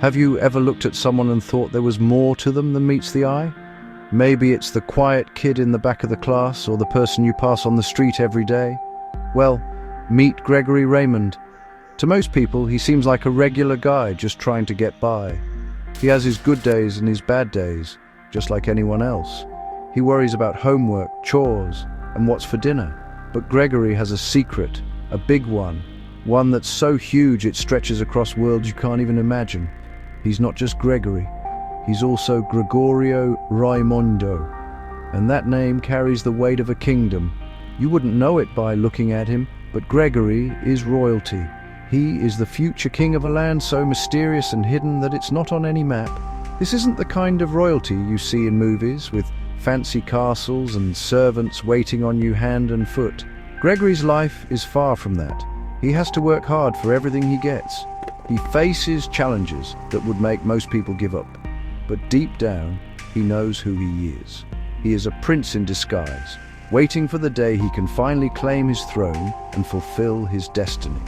Have you ever looked at someone and thought there was more to them than meets the eye? Maybe it's the quiet kid in the back of the class or the person you pass on the street every day. Well, meet Gregory Raymond. To most people, he seems like a regular guy just trying to get by. He has his good days and his bad days, just like anyone else. He worries about homework, chores, and what's for dinner. But Gregory has a secret, a big one that's so huge it stretches across worlds you can't even imagine. He's not just Gregory, he's also Gregorio Raimondo. And that name carries the weight of a kingdom. You wouldn't know it by looking at him, but Gregory is royalty. He is the future king of a land so mysterious and hidden that it's not on any map. This isn't the kind of royalty you see in movies, with fancy castles and servants waiting on you hand and foot. Gregory's life is far from that. He has to work hard for everything he gets. He faces challenges that would make most people give up. But deep down, he knows who he is. He is a prince in disguise, waiting for the day he can finally claim his throne and fulfill his destiny.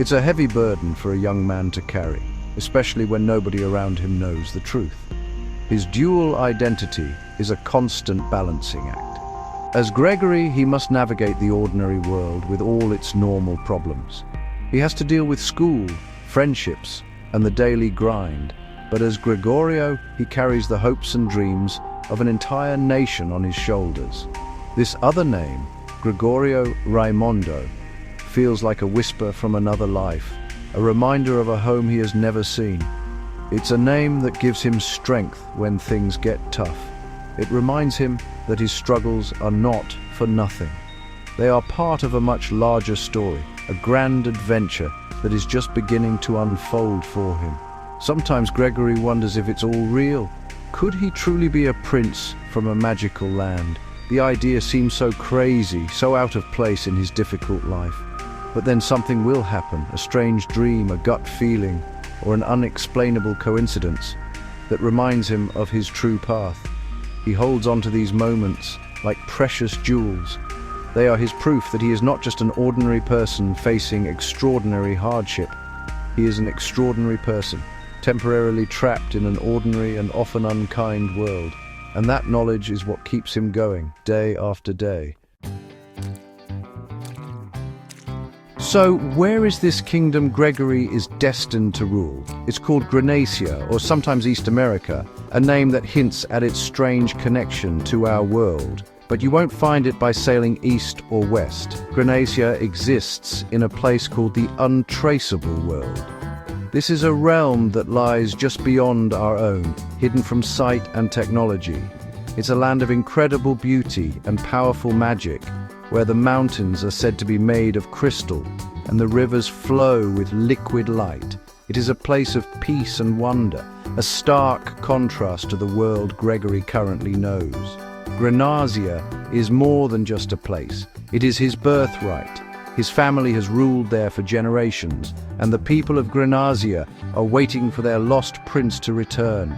It's a heavy burden for a young man to carry, especially when nobody around him knows the truth. His dual identity is a constant balancing act. As Gregory, he must navigate the ordinary world with all its normal problems. He has to deal with school, friendships, and the daily grind. But as Gregorio, he carries the hopes and dreams of an entire nation on his shoulders. This other name, Gregorio Raimondo, feels like a whisper from another life, a reminder of a home he has never seen. It's a name that gives him strength when things get tough. It reminds him that his struggles are not for nothing. They are part of a much larger story, a grand adventure that is just beginning to unfold for him. Sometimes Gregory wonders if it's all real. Could he truly be a prince from a magical land? The idea seems so crazy, so out of place in his difficult life. But then something will happen, a strange dream, a gut feeling, or an unexplainable coincidence that reminds him of his true path. He holds on to these moments like precious jewels. They are his proof that he is not just an ordinary person facing extraordinary hardship. He is an extraordinary person, temporarily trapped in an ordinary and often unkind world. And that knowledge is what keeps him going, day after day. So, where is this kingdom Gregory is destined to rule? It's called Grenacia, or sometimes East America, a name that hints at its strange connection to our world. But you won't find it by sailing east or west. Grenacia exists in a place called the untraceable world. This is a realm that lies just beyond our own, hidden from sight and technology. It's a land of incredible beauty and powerful magic, where the mountains are said to be made of crystal and the rivers flow with liquid light. It is a place of peace and wonder, a stark contrast to the world Gregory currently knows. Grenacia is more than just a place. It is his birthright. His family has ruled there for generations, and the people of Grenacia are waiting for their lost prince to return.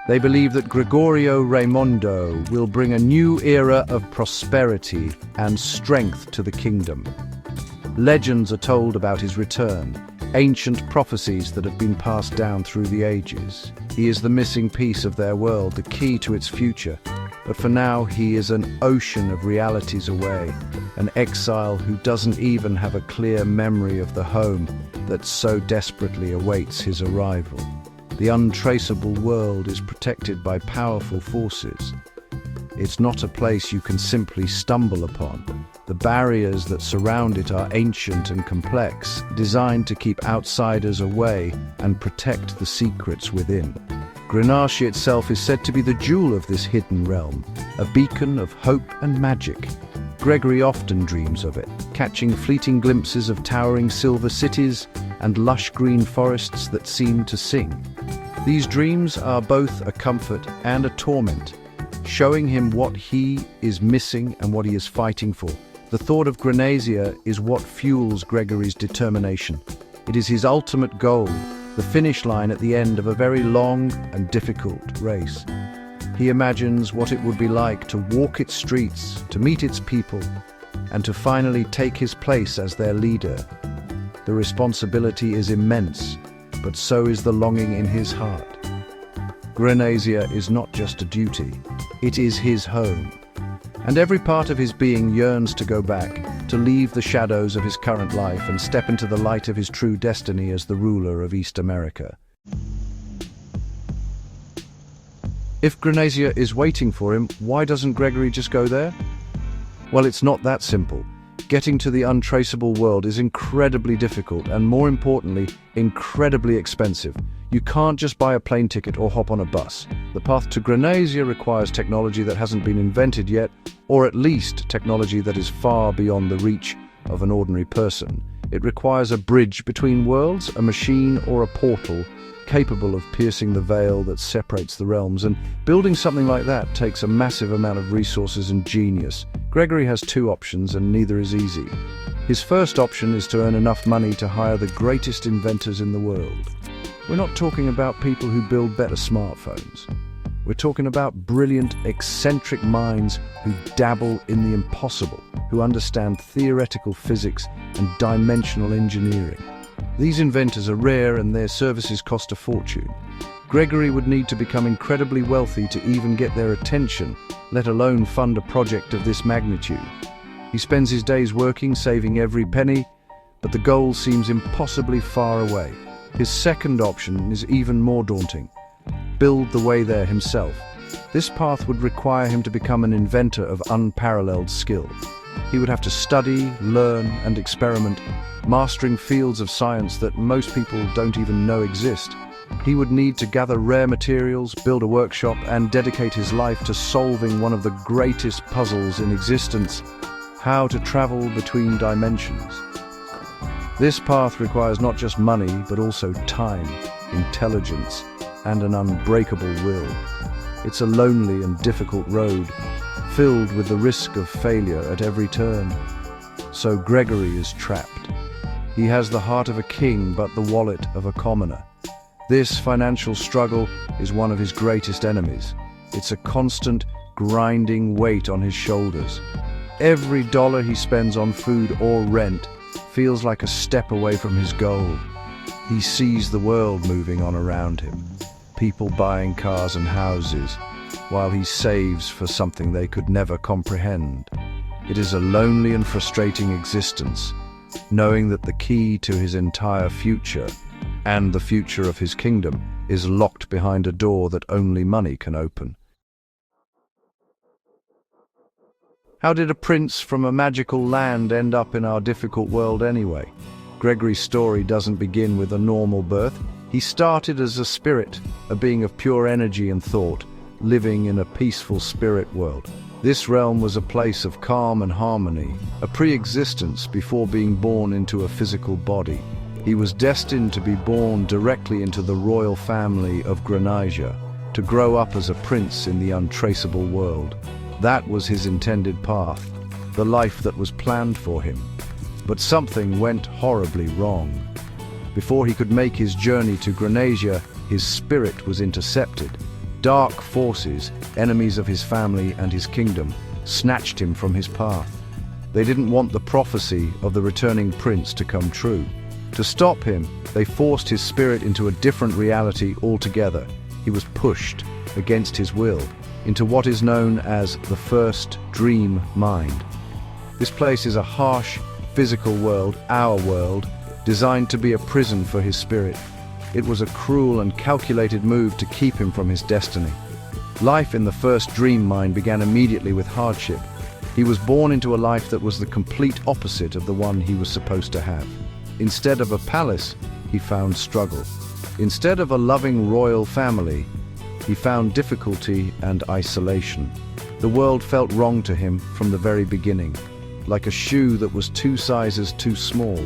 They believe that Gregorio Raimondo will bring a new era of prosperity and strength to the kingdom. Legends are told about his return, ancient prophecies that have been passed down through the ages. He is the missing piece of their world, the key to its future. But for now, he is an ocean of realities away, an exile who doesn't even have a clear memory of the home that so desperately awaits his arrival. The untraceable world is protected by powerful forces. It's not a place you can simply stumble upon. The barriers that surround it are ancient and complex, designed to keep outsiders away and protect the secrets within. Grenacia itself is said to be the jewel of this hidden realm, a beacon of hope and magic. Gregory often dreams of it, catching fleeting glimpses of towering silver cities and lush green forests that seem to sing. These dreams are both a comfort and a torment, showing him what he is missing and what he is fighting for. The thought of Grenacia is what fuels Gregory's determination. It is his ultimate goal, the finish line at the end of a very long and difficult race. He imagines what it would be like to walk its streets, to meet its people, and to finally take his place as their leader. The responsibility is immense, but so is the longing in his heart. Grenasia is not just a duty, it is his home. And every part of his being yearns to go back, to leave the shadows of his current life and step into the light of his true destiny as the ruler of East America. If Grenasia is waiting for him, why doesn't Gregory just go there? Well, it's not that simple. Getting to the untraceable world is incredibly difficult and, more importantly, incredibly expensive. You can't just buy a plane ticket or hop on a bus. The path to Grenasia requires technology that hasn't been invented yet, or at least technology that is far beyond the reach of an ordinary person. It requires a bridge between worlds, a machine or a portal capable of piercing the veil that separates the realms, and building something like that takes a massive amount of resources and genius. Gregory has two options, and neither is easy. His first option is to earn enough money to hire the greatest inventors in the world. We're not talking about people who build better smartphones. We're talking about brilliant, eccentric minds who dabble in the impossible, who understand theoretical physics and dimensional engineering. These inventors are rare and their services cost a fortune. Gregory would need to become incredibly wealthy to even get their attention, let alone fund a project of this magnitude. He spends his days working, saving every penny, but the goal seems impossibly far away. His second option is even more daunting: build the way there himself. This path would require him to become an inventor of unparalleled skill. He would have to study, learn, and experiment, mastering fields of science that most people don't even know exist. He would need to gather rare materials, build a workshop, and dedicate his life to solving one of the greatest puzzles in existence: how to travel between dimensions. This path requires not just money, but also time, intelligence, and an unbreakable will. It's a lonely and difficult road, filled with the risk of failure at every turn. So Gregory is trapped. He has the heart of a king, but the wallet of a commoner. This financial struggle is one of his greatest enemies. It's a constant, grinding weight on his shoulders. Every dollar he spends on food or rent feels like a step away from his goal. He sees the world moving on around him, people buying cars and houses, while he saves for something they could never comprehend. It is a lonely and frustrating existence, knowing that the key to his entire future and the future of his kingdom is locked behind a door that only money can open. How did a prince from a magical land end up in our difficult world anyway? Gregory's story doesn't begin with a normal birth. He started as a spirit, a being of pure energy and thought, living in a peaceful spirit world. This realm was a place of calm and harmony, a pre-existence before being born into a physical body. He was destined to be born directly into the royal family of Grenasia, to grow up as a prince in the untraceable world. That was his intended path, the life that was planned for him. But something went horribly wrong. Before he could make his journey to Grenasia, his spirit was intercepted. Dark forces, enemies of his family and his kingdom, snatched him from his path. They didn't want the prophecy of the returning prince to come true. To stop him, they forced his spirit into a different reality altogether. He was pushed, against his will, into what is known as the first dream mind. This place is a harsh, physical world, our world, designed to be a prison for his spirit. It was a cruel and calculated move to keep him from his destiny. Life in the first dream mind began immediately with hardship. He was born into a life that was the complete opposite of the one he was supposed to have. Instead of a palace, he found struggle. Instead of a loving royal family, he found difficulty and isolation. The world felt wrong to him from the very beginning, like a shoe that was 2 sizes too small.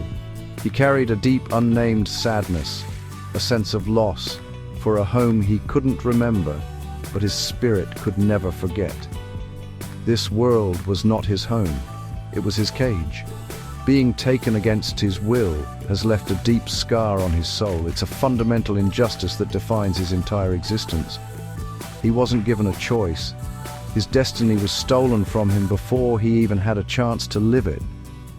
He carried a deep, unnamed sadness, a sense of loss for a home he couldn't remember, but his spirit could never forget. This world was not his home, it was his cage. Being taken against his will has left a deep scar on his soul. It's a fundamental injustice that defines his entire existence. He wasn't given a choice. His destiny was stolen from him before he even had a chance to live it.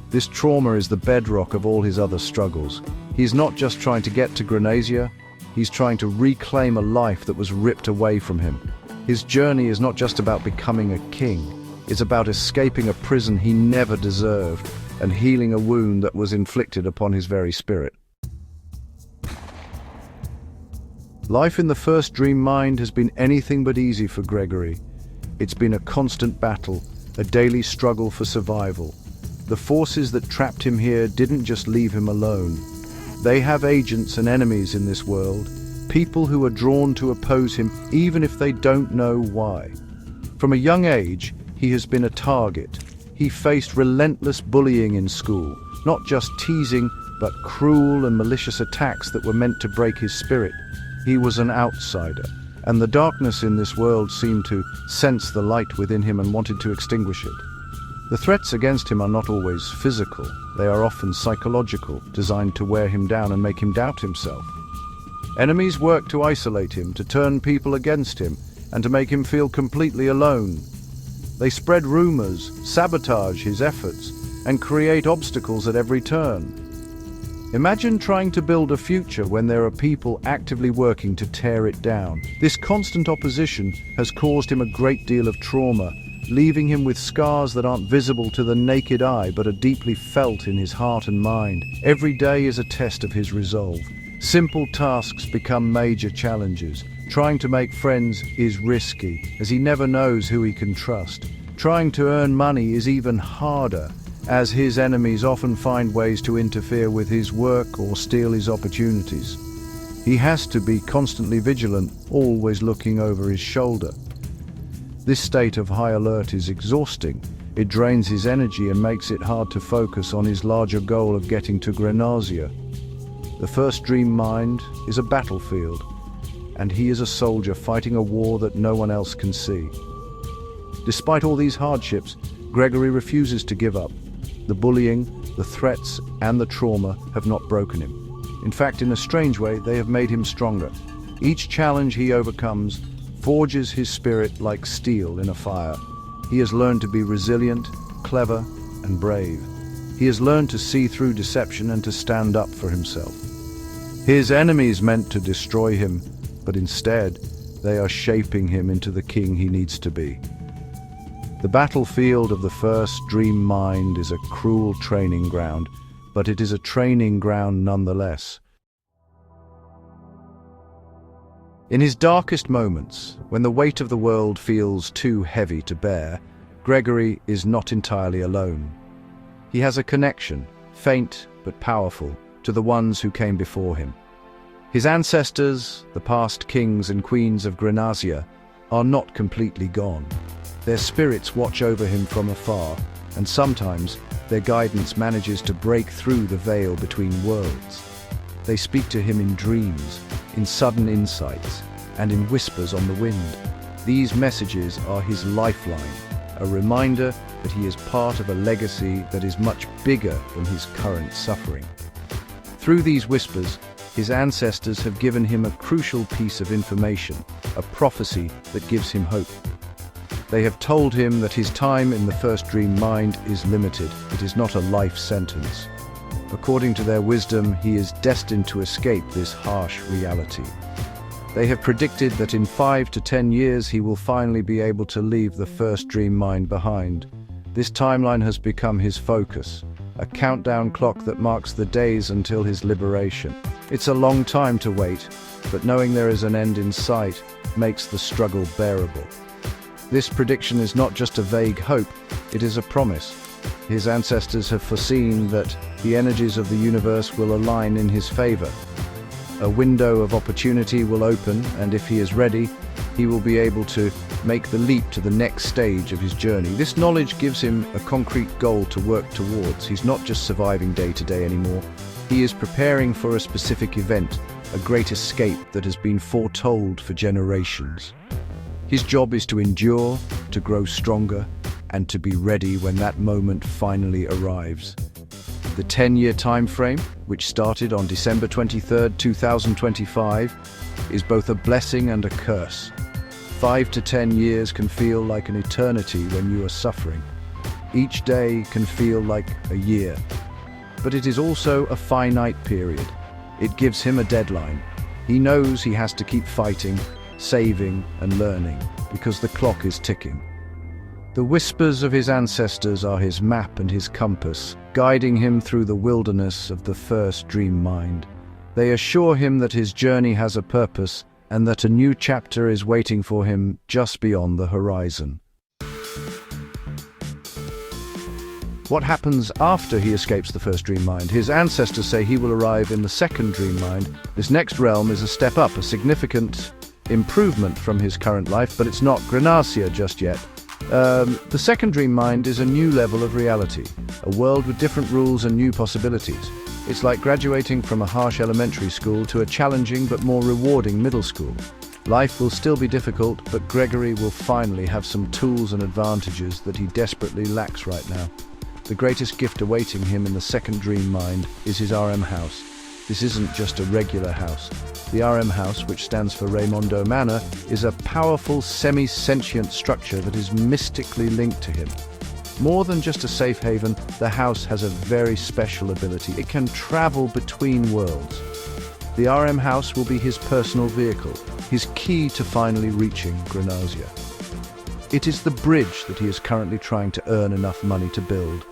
This trauma is the bedrock of all his other struggles. He's not just trying to get to Granazia, he's trying to reclaim a life that was ripped away from him. His journey is not just about becoming a king, it's about escaping a prison he never deserved and healing a wound that was inflicted upon his very spirit. Life in the First Dream Mind has been anything but easy for Gregory. It's been a constant battle, a daily struggle for survival. The forces that trapped him here didn't just leave him alone. They have agents and enemies in this world, people who are drawn to oppose him even if they don't know why. From a young age, he has been a target. He faced relentless bullying in school, not just teasing, but cruel and malicious attacks that were meant to break his spirit. He was an outsider, and the darkness in this world seemed to sense the light within him and wanted to extinguish it. The threats against him are not always physical. They are often psychological, designed to wear him down and make him doubt himself. Enemies work to isolate him, to turn people against him, and to make him feel completely alone. They spread rumors, sabotage his efforts, and create obstacles at every turn. Imagine trying to build a future when there are people actively working to tear it down. This constant opposition has caused him a great deal of trauma, leaving him with scars that aren't visible to the naked eye but are deeply felt in his heart and mind. Every day is a test of his resolve. Simple tasks become major challenges. Trying to make friends is risky, as he never knows who he can trust. Trying to earn money is even harder, as his enemies often find ways to interfere with his work or steal his opportunities. He has to be constantly vigilant, always looking over his shoulder. This state of high alert is exhausting. It drains his energy and makes it hard to focus on his larger goal of getting to Granazia. The First Dream Mind is a battlefield, and he is a soldier fighting a war that no one else can see. Despite all these hardships, Gregory refuses to give up. The bullying, the threats, and the trauma have not broken him. In fact, in a strange way, they have made him stronger. Each challenge he overcomes forges his spirit like steel in a fire. He has learned to be resilient, clever, and brave. He has learned to see through deception and to stand up for himself. His enemies meant to destroy him, but instead, they are shaping him into the king he needs to be. The battlefield of the First Dream Mind is a cruel training ground, but it is a training ground nonetheless. In his darkest moments, when the weight of the world feels too heavy to bear, Gregory is not entirely alone. He has a connection, faint but powerful, to the ones who came before him. His ancestors, the past kings and queens of Granazia, are not completely gone. Their spirits watch over him from afar, and sometimes their guidance manages to break through the veil between worlds. They speak to him in dreams, in sudden insights, and in whispers on the wind. These messages are his lifeline, a reminder that he is part of a legacy that is much bigger than his current suffering. Through these whispers, his ancestors have given him a crucial piece of information, a prophecy that gives him hope. They have told him that his time in the First Dream Mind is limited. It is not a life sentence. According to their wisdom, he is destined to escape this harsh reality. They have predicted that in 5 to 10 years he will finally be able to leave the First Dream Mind behind. This timeline has become his focus, a countdown clock that marks the days until his liberation. It's a long time to wait, but knowing there is an end in sight makes the struggle bearable. This prediction is not just a vague hope, it is a promise. His ancestors have foreseen that the energies of the universe will align in his favor. A window of opportunity will open, and if he is ready, he will be able to make the leap to the next stage of his journey. This knowledge gives him a concrete goal to work towards. He's not just surviving day to day anymore. He is preparing for a specific event, a great escape that has been foretold for generations. His job is to endure, to grow stronger, and to be ready when that moment finally arrives. The 10-year time frame, which started on December 23, 2025, is both a blessing and a curse. 5 to 10 years can feel like an eternity when you are suffering. Each day can feel like a year. But it is also a finite period. It gives him a deadline. He knows he has to keep fighting, saving, and learning, because the clock is ticking. The whispers of his ancestors are his map and his compass, guiding him through the wilderness of the first dream mind. They assure him that his journey has a purpose and that a new chapter is waiting for him just beyond the horizon. What happens after he escapes the first dream mind? His ancestors say he will arrive in the second dream mind. This next realm is a step up, a significant improvement from his current life, but it's not Grenasia just yet. The second dream mind is a new level of reality, a world with different rules and new possibilities. It's like graduating from a harsh elementary school to a challenging but more rewarding middle school. Life will still be difficult, but Gregory will finally have some tools and advantages that he desperately lacks right now. The greatest gift awaiting him in the second dream mind is his RM house. This isn't just a regular house. The RM house, which stands for Raimondo Manor, is a powerful semi-sentient structure that is mystically linked to him. More than just a safe haven, the house has a very special ability. It can travel between worlds. The RM house will be his personal vehicle, his key to finally reaching Grenasia. It is the bridge that he is currently trying to earn enough money to build.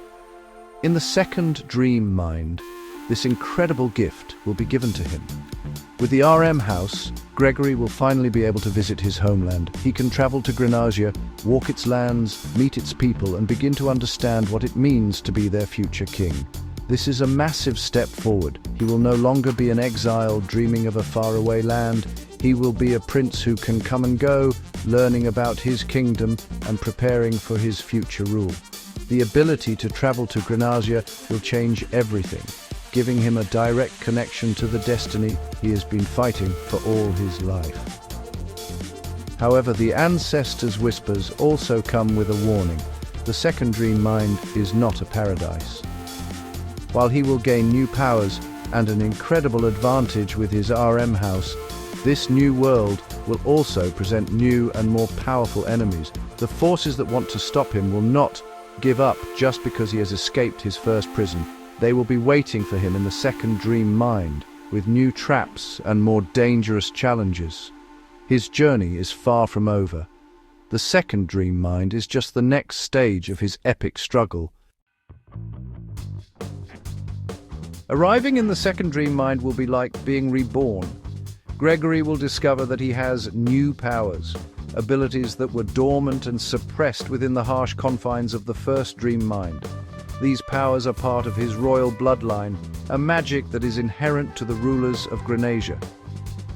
In the second dream mind, this incredible gift will be given to him. With the RM house, Gregory will finally be able to visit his homeland. He can travel to Grenasia, walk its lands, meet its people, and begin to understand what it means to be their future king. This is a massive step forward. He will no longer be an exile dreaming of a faraway land. He will be a prince who can come and go, learning about his kingdom and preparing for his future rule. The ability to travel to Grenasia will change everything, giving him a direct connection to the destiny he has been fighting for all his life. However, the ancestors' whispers also come with a warning. The second dream mind is not a paradise. While he will gain new powers and an incredible advantage with his RM house, this new world will also present new and more powerful enemies. The forces that want to stop him will not give up just because he has escaped his first prison. They will be waiting for him in the second dream mind, with new traps and more dangerous challenges. His journey is far from over. The second dream mind is just the next stage of his epic struggle. Arriving in the second dream mind will be like being reborn. Gregory will discover that he has new powers, abilities that were dormant and suppressed within the harsh confines of the first dream mind. These powers are part of his royal bloodline, a magic that is inherent to the rulers of Grenasia.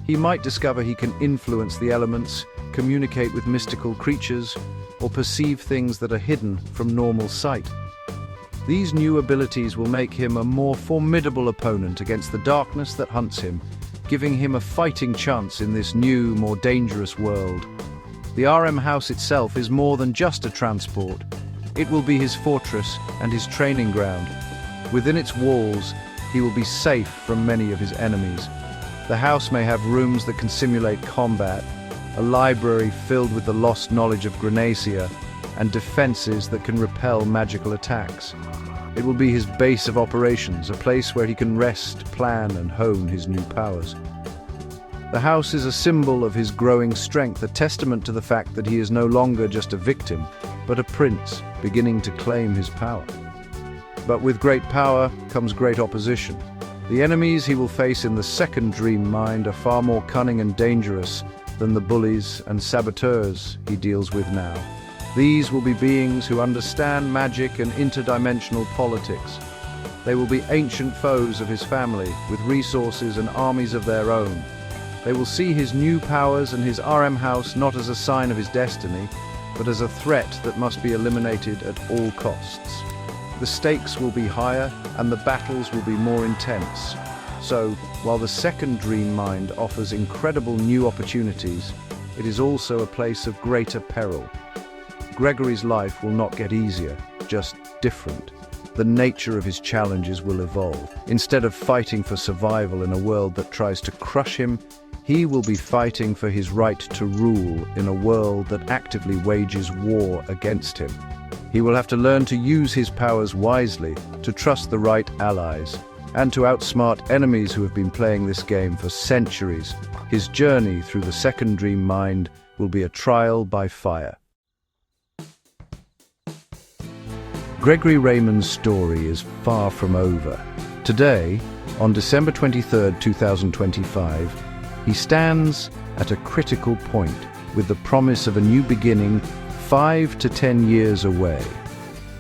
He might discover he can influence the elements, communicate with mystical creatures, or perceive things that are hidden from normal sight. These new abilities will make him a more formidable opponent against the darkness that hunts him, giving him a fighting chance in this new, more dangerous world. The RM house itself is more than just a transport. It will be his fortress and his training ground. Within its walls, he will be safe from many of his enemies. The house may have rooms that can simulate combat, a library filled with the lost knowledge of Grenasia, and defenses that can repel magical attacks. It will be his base of operations, a place where he can rest, plan, and hone his new powers. The house is a symbol of his growing strength, a testament to the fact that he is no longer just a victim, but a prince beginning to claim his power. But with great power comes great opposition. The enemies he will face in the second dream mind are far more cunning and dangerous than the bullies and saboteurs he deals with now. These will be beings who understand magic and interdimensional politics. They will be ancient foes of his family, with resources and armies of their own. They will see his new powers and his RM house not as a sign of his destiny, but as a threat that must be eliminated at all costs. The stakes will be higher and the battles will be more intense. So, while the second dream mind offers incredible new opportunities, it is also a place of greater peril. Gregory's life will not get easier, just different. The nature of his challenges will evolve. Instead of fighting for survival in a world that tries to crush him, he will be fighting for his right to rule in a world that actively wages war against him. He will have to learn to use his powers wisely, to trust the right allies, and to outsmart enemies who have been playing this game for centuries. His journey through the second dream mind will be a trial by fire. Gregory Raymond's story is far from over. Today, on December 23, 2025, he stands at a critical point with the promise of a new beginning 5 to 10 years away.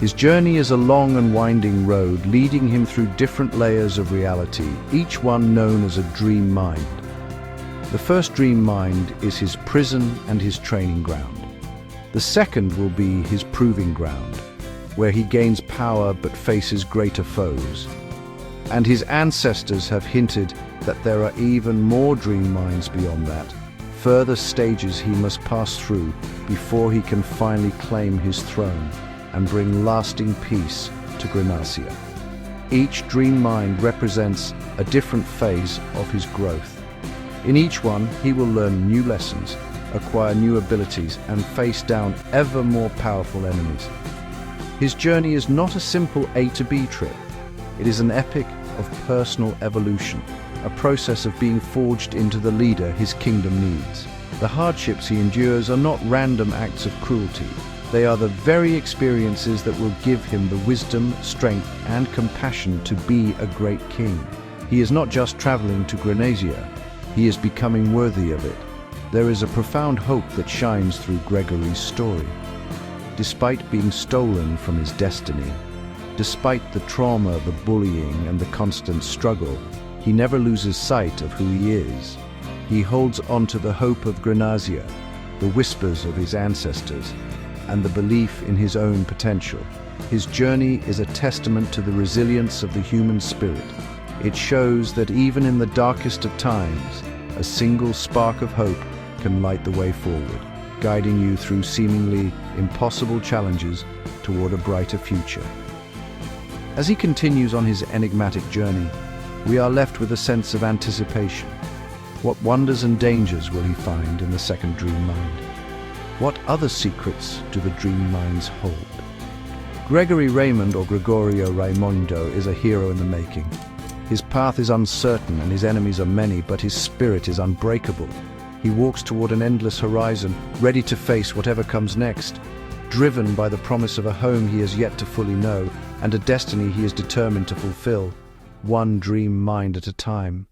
His journey is a long and winding road leading him through different layers of reality, each one known as a dream mind. The first dream mind is his prison and his training ground. The second will be his proving ground, where he gains power but faces greater foes. And his ancestors have hinted that there are even more dream minds beyond that, further stages he must pass through before he can finally claim his throne and bring lasting peace to Grenassia. Each dream mind represents a different phase of his growth. In each one, he will learn new lessons, acquire new abilities, and face down ever more powerful enemies. His journey is not a simple A to B trip. It is an epic of personal evolution, a process of being forged into the leader his kingdom needs. The hardships he endures are not random acts of cruelty. They are the very experiences that will give him the wisdom, strength, and compassion to be a great king. He is not just traveling to Grenassia, he is becoming worthy of it. There is a profound hope that shines through Gregory's story. Despite being stolen from his destiny, despite the trauma, the bullying, and the constant struggle, he never loses sight of who he is. He holds on to the hope of Grenassia, the whispers of his ancestors, and the belief in his own potential. His journey is a testament to the resilience of the human spirit. It shows that even in the darkest of times, a single spark of hope can light the way forward, guiding you through seemingly impossible challenges toward a brighter future. As he continues on his enigmatic journey, we are left with a sense of anticipation. What wonders and dangers will he find in the second dream mind? What other secrets do the dream minds hold? Gregory Raymond, or Gregorio Raimondo, is a hero in the making. His path is uncertain and his enemies are many, but his spirit is unbreakable. He walks toward an endless horizon, ready to face whatever comes next, driven by the promise of a home he has yet to fully know and a destiny he is determined to fulfill, one dream mind at a time.